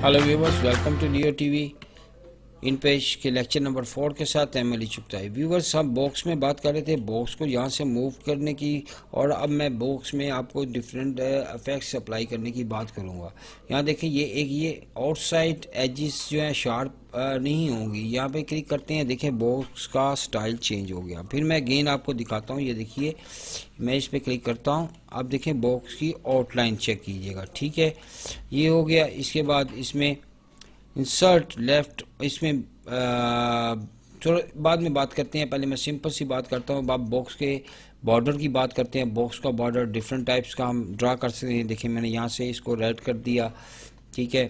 Hello viewers, welcome to Leo TV. InPage के lecture number 4 के साथ एमएलई चुगताई। व्यूवर्स, हम बॉक्स में बात कर रहे थे बॉक्स को यहाँ से मूव करने की, और अब मैं बॉक्स में आपको डिफरेंट इफेक्ट्स अप्लाई करने की बात करूँगा। यहाँ देखिए, ये आउटसाइड एजिस जो है शार्प नहीं होंगी। यहाँ पे क्लिक करते हैं, देखिए बॉक्स का स्टाइल चेंज हो गया। फिर मैं अगेन आपको दिखाता हूँ। ये देखिए, मैं इस पर क्लिक करता हूँ। अब देखिए बॉक्स की आउटलाइन चेक कीजिएगा। ठीक है, ये हो गया। इसके बाद इसमें इंसर्ट लेफ्ट, इसमें थोड़ा बाद में बात करते हैं। पहले मैं सिंपल सी बात करता हूँ। अब बॉक्स के बॉर्डर की बात करते हैं। बॉक्स का बॉर्डर डिफरेंट टाइप्स का हम ड्रा कर सकते हैं। देखिए, मैंने यहाँ से इसको रेड कर दिया। ठीक है,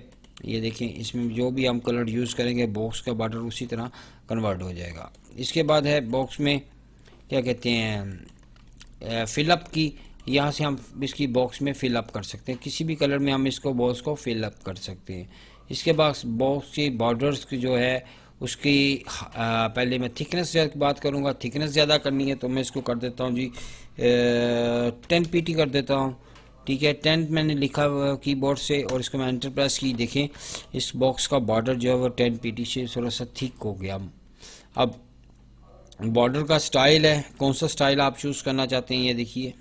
ये देखें, इसमें जो भी हम कलर यूज़ करेंगे बॉक्स का बॉर्डर उसी तरह कन्वर्ट हो जाएगा। इसके बाद है बॉक्स में क्या कहते हैं, फिलअप की। यहाँ से हम इसकी बॉक्स में फिलअप कर सकते हैं, किसी भी कलर में हम इसको बॉक्स को फिलअप कर सकते हैं। इसके बाद बॉक्स की बॉर्डर्स की जो है उसकी पहले मैं थिकनेस की बात करूँगा। थिकनेस ज़्यादा करनी है तो मैं इसको कर देता हूँ जी 10 पीटी कर देता हूँ। ठीक है, 10 मैंने लिखा कीबोर्ड से और इसको मैं एंटर प्रेस की। देखें, इस बॉक्स का बॉर्डर जो है वो 10 पीटी से थोड़ा सा थिक हो गया। अब बॉर्डर का स्टाइल है, कौन सा स्टाइल आप चूज़ करना चाहते हैं। ये देखिए,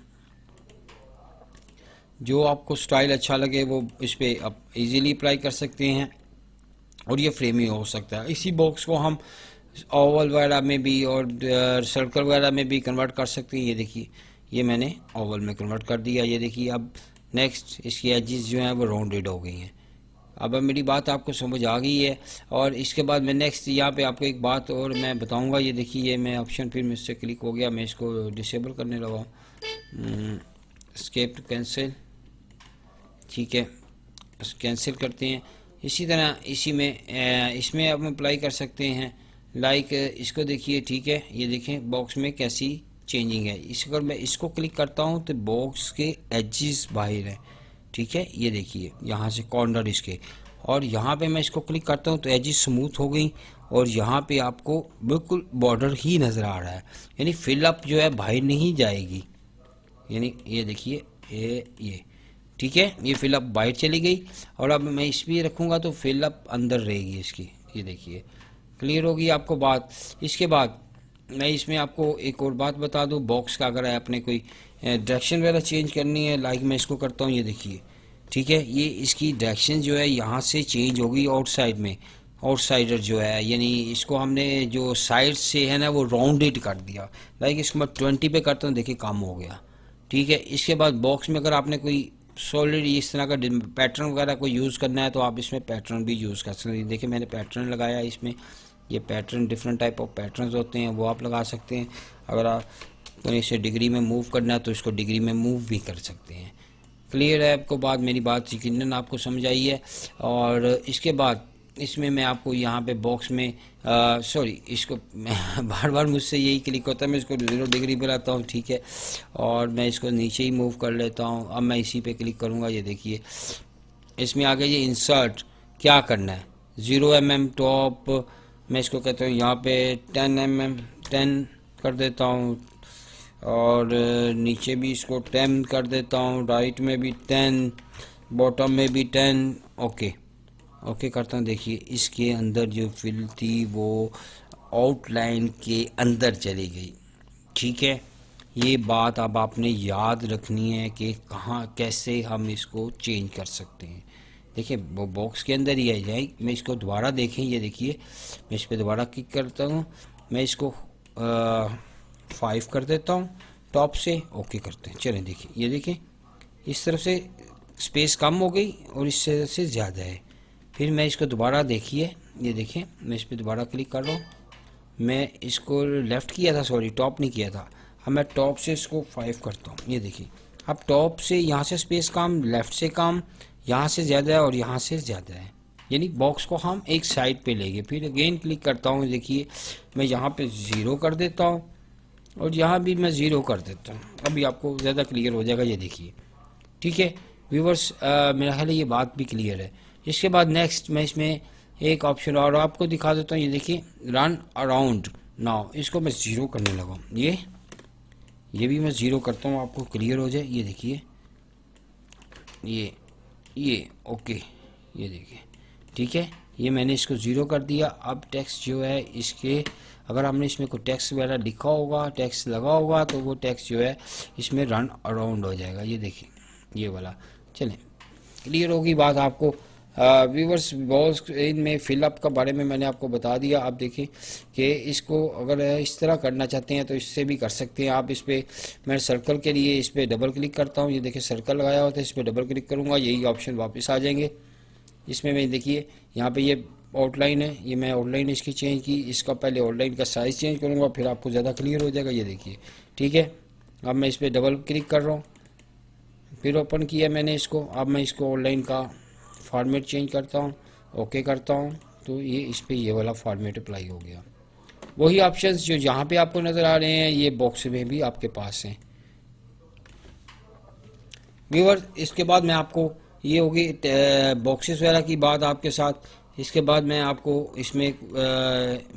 जो आपको स्टाइल अच्छा लगे वो इस पर आप इजीली अप्लाई कर सकते हैं, और ये फ्रेमी हो सकता है। इसी बॉक्स को हम ओवल वगैरह में भी और सर्कल वगैरह में भी कन्वर्ट कर सकते हैं। ये देखिए, ये मैंने ओवल में कन्वर्ट कर दिया। ये देखिए, अब नेक्स्ट इसकी एजेस जो हैं वो राउंडेड हो गई हैं। अब मेरी बात आपको समझ आ गई है। और इसके बाद मैं नेक्स्ट यहाँ पे आपको एक बात और मैं बताऊँगा। ये देखिए, ये मैं ऑप्शन फिर मुझसे क्लिक हो गया, मैं इसको डिसेबल करने लगा। Escape to cancel. ठीक है, कैंसिल करते हैं। इसी तरह इसमें अब हम अप्लाई कर सकते हैं। लाइक इसको देखिए। ठीक है, ये देखें बॉक्स में कैसी चेंजिंग है। इस अगर मैं इसको क्लिक करता हूँ तो बॉक्स के एजेस बाहर हैं। ठीक है, ये देखिए यहाँ से कॉर्नर इसके, और यहाँ पे मैं इसको क्लिक करता हूँ तो एजेस स्मूथ हो गई, और यहाँ पे आपको बिल्कुल बॉर्डर ही नज़र आ रहा है। यानी फिलअप जो है बाहर नहीं जाएगी। यानी ये देखिए, ये ठीक है, ये फिलअप बाहर चली गई। और अब मैं इस भी रखूँगा तो फिलअप अंदर रहेगी इसकी। ये देखिए, क्लियर होगी आपको बात। इसके बाद मैं इसमें आपको एक और बात बता दूं। बॉक्स का अगर आपने कोई डायरेक्शन वगैरह चेंज करनी है, लाइक मैं इसको करता हूँ। ये देखिए, ठीक है, ये इसकी डायरेक्शन जो है यहाँ से चेंज होगी आउटसाइड में। आउटसाइडर जो है, यानी इसको हमने जो साइड से है ना वो राउंडेड कर दिया। लाइक इसको मैं 20 पे करता हूँ, देखिए काम हो गया। ठीक है, इसके बाद बॉक्स में अगर आपने कोई सॉलिड इस तरह का पैटर्न वगैरह को यूज़ करना है तो आप इसमें पैटर्न भी यूज़ कर सकते हैं। देखिए, मैंने पैटर्न लगाया इसमें। ये pattern different type of patterns होते हैं, वो आप लगा सकते हैं। अगर आप इसे डिग्री में मूव करना है तो इसको डिग्री में मूव भी कर सकते हैं। क्लियर है आपको बात, मेरी बात यकीनन आपको समझ आई है। और इसके बाद इसमें मैं आपको यहाँ पे बॉक्स में सॉरी, इसको बार बार मुझसे यही क्लिक होता है, मैं इसको 0 डिग्री पे लाता हूँ। ठीक है, और मैं इसको नीचे ही मूव कर लेता हूँ। अब मैं इसी पे क्लिक करूँगा। ये देखिए, इसमें आगे ये इंसर्ट क्या करना है, 0 mm टॉप, मैं इसको कहता हूँ यहाँ पे 10 mm 10 कर देता हूँ, और नीचे भी इसको 10 कर देता हूँ, राइट में भी 10, बॉटम में भी 10। ओके ओके करता हूँ। देखिए, इसके अंदर जो फिल थी वो आउटलाइन के अंदर चली गई। ठीक है, ये बात अब आपने याद रखनी है कि कहाँ कैसे हम इसको चेंज कर सकते हैं। देखिए, वो बॉक्स के अंदर ही आ जाएगी। मैं इसको दोबारा देखें। ये देखिए, मैं इस पर दोबारा क्लिक करता हूँ। मैं इसको 5 कर देता हूँ टॉप से। ओके करते हैं। चलें, देखिए, ये देखिए, इस तरफ से स्पेस कम हो गई और इस तरफ से ज़्यादा है। फिर मैं इसको दोबारा देखिए, ये देखिए, मैं इस पर दोबारा क्लिक कर रहा हूँ। मैं इसको लेफ़्ट किया था, सॉरी टॉप नहीं किया था। अब मैं टॉप से इसको 5 करता हूँ। ये देखिए, अब टॉप से यहाँ से स्पेस कम, लेफ़्ट से कम, यहाँ से ज़्यादा है और यहाँ से ज़्यादा है। यानी बॉक्स को हम एक साइड पे लेंगे। फिर अगेन क्लिक करता हूँ। देखिए, मैं यहाँ पे 0 कर देता हूँ और यहाँ भी मैं 0 कर देता हूँ। अभी आपको ज़्यादा क्लियर हो जाएगा। ये देखिए, ठीक है व्यूवर्स, मेरा ख्याल है ये बात भी क्लियर है। इसके बाद नेक्स्ट मैं इसमें एक ऑप्शन और आपको दिखा देता हूँ। ये देखिए, रन अराउंड नाउ, इसको मैं 0 करने लगा। ये भी मैं 0 करता हूँ, आपको क्लियर हो जाए। ये देखिए, ये ओके, ये देखिए, ठीक है, ये मैंने इसको 0 कर दिया। अब टेक्स्ट जो है इसके, अगर हमने इसमें कोई टेक्स्ट वगैरह लिखा होगा, टेक्स्ट लगा होगा, तो वो टेक्स्ट जो है इसमें रन अराउंड हो जाएगा। ये देखिए ये वाला। चलें, क्लियर होगी बात आपको। व्यूवर्स, बॉक्स इनमें फिलअप का बारे में मैंने आपको बता दिया। आप देखें कि इसको अगर इस तरह करना चाहते हैं तो इससे भी कर सकते हैं आप। इस पर मैं सर्कल के लिए इस पर डबल क्लिक करता हूँ। ये देखिए सर्कल लगाया होता है, इस पर डबल क्लिक करूँगा, यही ऑप्शन वापस आ जाएंगे। इसमें मैं देखिए यहाँ पे ये आउटलाइन है, ये मैं आउटलाइन इसकी चेंज की। इसका पहले आउटलाइन का साइज़ चेंज करूँगा, फिर आपको ज़्यादा क्लियर हो जाएगा। ये देखिए, ठीक है। अब मैं इस पर डबल क्लिक कर रहा हूँ, फिर ओपन किया मैंने इसको। अब मैं इसको आउटलाइन का फॉर्मेट चेंज करता हूँ, ओके करता हूँ, तो ये इस पर ये वाला फॉर्मेट अप्लाई हो गया। वही ऑप्शंस जो जहाँ पे आपको नज़र आ रहे हैं, ये बॉक्स में भी आपके पास हैं। व्यूअर, इसके बाद मैं आपको, ये होगी बॉक्सेस वगैरह की बात आपके साथ। इसके बाद मैं आपको इसमें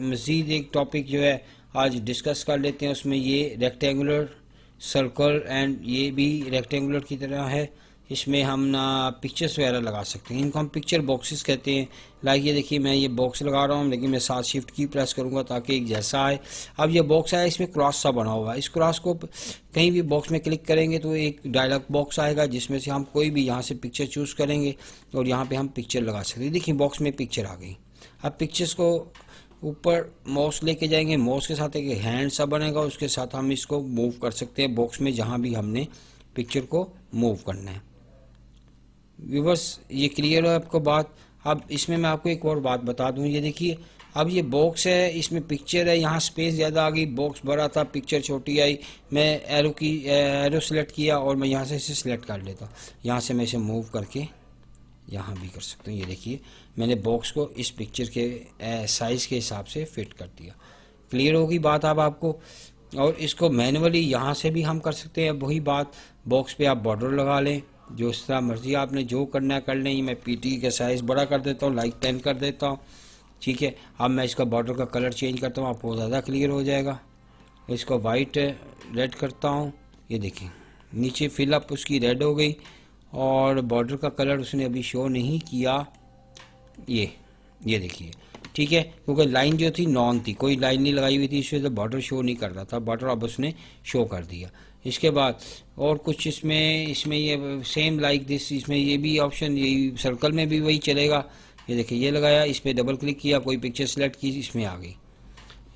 मज़ीद एक टॉपिक जो है आज डिस्कस कर लेते हैं। उसमें ये रेक्टेंगुलर, सर्कल एंड ये भी रेक्टेंगुलर की तरह है। इसमें हम ना पिक्चर्स वगैरह लगा सकते हैं, इनको हम पिक्चर बॉक्सेस कहते हैं। लाइक ये देखिए, मैं ये बॉक्स लगा रहा हूँ, लेकिन मैं साथ शिफ्ट की प्रेस करूँगा ताकि एक जैसा आए। अब ये बॉक्स आया, इसमें क्रॉस सा बना हुआ है। इस क्रॉस को कहीं भी बॉक्स में क्लिक करेंगे तो एक डायलॉग बॉक्स आएगा, जिसमें से हम कोई भी यहाँ से पिक्चर चूज़ करेंगे और यहाँ पे हम पिक्चर लगा सकते हैं। देखिए बॉक्स में पिक्चर आ गई। अब पिक्चर्स को ऊपर माउस लेके जाएंगे, माउस के साथ एक हैंड सा बनेगा, उसके साथ हम इसको मूव कर सकते हैं बॉक्स में जहाँ भी हमने पिक्चर को मूव करना है। व्यूवर्स, ये क्लियर है आपको बात। अब इसमें मैं आपको एक और बात बता दूं। ये देखिए, अब ये बॉक्स है, इसमें पिक्चर है, यहाँ स्पेस ज़्यादा आ गई, बॉक्स बड़ा था, पिक्चर छोटी आई। मैं एरो सेलेक्ट किया और मैं यहाँ से इसे सिलेक्ट कर लेता हूँ। यहाँ से मैं इसे मूव करके यहाँ भी कर सकता हूँ। ये देखिए, मैंने बॉक्स को इस पिक्चर के साइज़ के हिसाब से फिट कर दिया। क्लियर होगी बात अब आपको। और इसको मैनुअली यहाँ से भी हम कर सकते हैं। वही बात, बॉक्स पे आप बॉर्डर लगा लें, जो इस तरह मर्जी आपने जो करना है कर लें। मैं पीटी का साइज़ बड़ा कर देता हूँ, लाइक 10 कर देता हूँ, ठीक है। अब मैं इसका बॉर्डर का कलर चेंज करता हूँ, आपको ज़्यादा क्लियर हो जाएगा। इसको वाइट रेड करता हूँ। ये देखिए, नीचे फिलअप उसकी रेड हो गई और बॉर्डर का कलर उसने अभी शो नहीं किया। ये देखिए, ठीक है, क्योंकि लाइन जो थी नॉन थी, कोई लाइन नहीं लगाई हुई थी, इसलिए तो बॉर्डर शो नहीं कर रहा था। बॉर्डर अब उसने शो कर दिया। इसके बाद और कुछ इसमें ये सेम लाइक दिस, इसमें ये भी ऑप्शन, यही सर्कल में भी वही चलेगा। ये देखिए, ये लगाया, इस पर डबल क्लिक किया, कोई पिक्चर सेलेक्ट की, इसमें आ गई।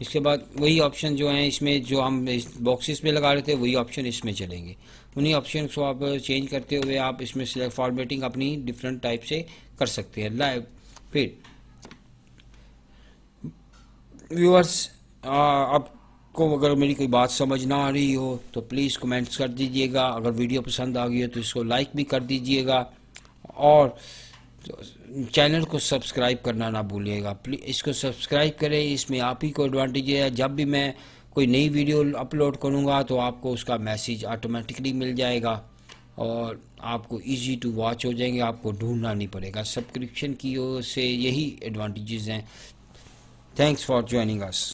इसके बाद वही ऑप्शन जो हैं इसमें, जो हम इस बॉक्सेस पे लगा रहे थे, वही ऑप्शन इसमें चलेंगे। उन्हीं ऑप्शन को आप चेंज करते हुए आप इसमें सिलेक्ट फॉर्मेटिंग अपनी डिफरेंट टाइप से कर सकते हैं। लाइव फिर व्यूअर्स, आपको अगर मेरी कोई बात समझ ना आ रही हो तो प्लीज़ कमेंट्स कर दीजिएगा। अगर वीडियो पसंद आ गई हो तो इसको लाइक भी कर दीजिएगा और चैनल को सब्सक्राइब करना ना भूलिएगा। प्लीज़ इसको सब्सक्राइब करें, इसमें आप ही को एडवांटेज है। जब भी मैं कोई नई वीडियो अपलोड करूँगा तो आपको उसका मैसेज ऑटोमेटिकली मिल जाएगा और आपको इजी टू वॉच हो जाएंगे, आपको ढूंढना नहीं पड़ेगा। सब्सक्रिप्शन की ओर से यही एडवांटेजेस हैं। Thanks for joining us.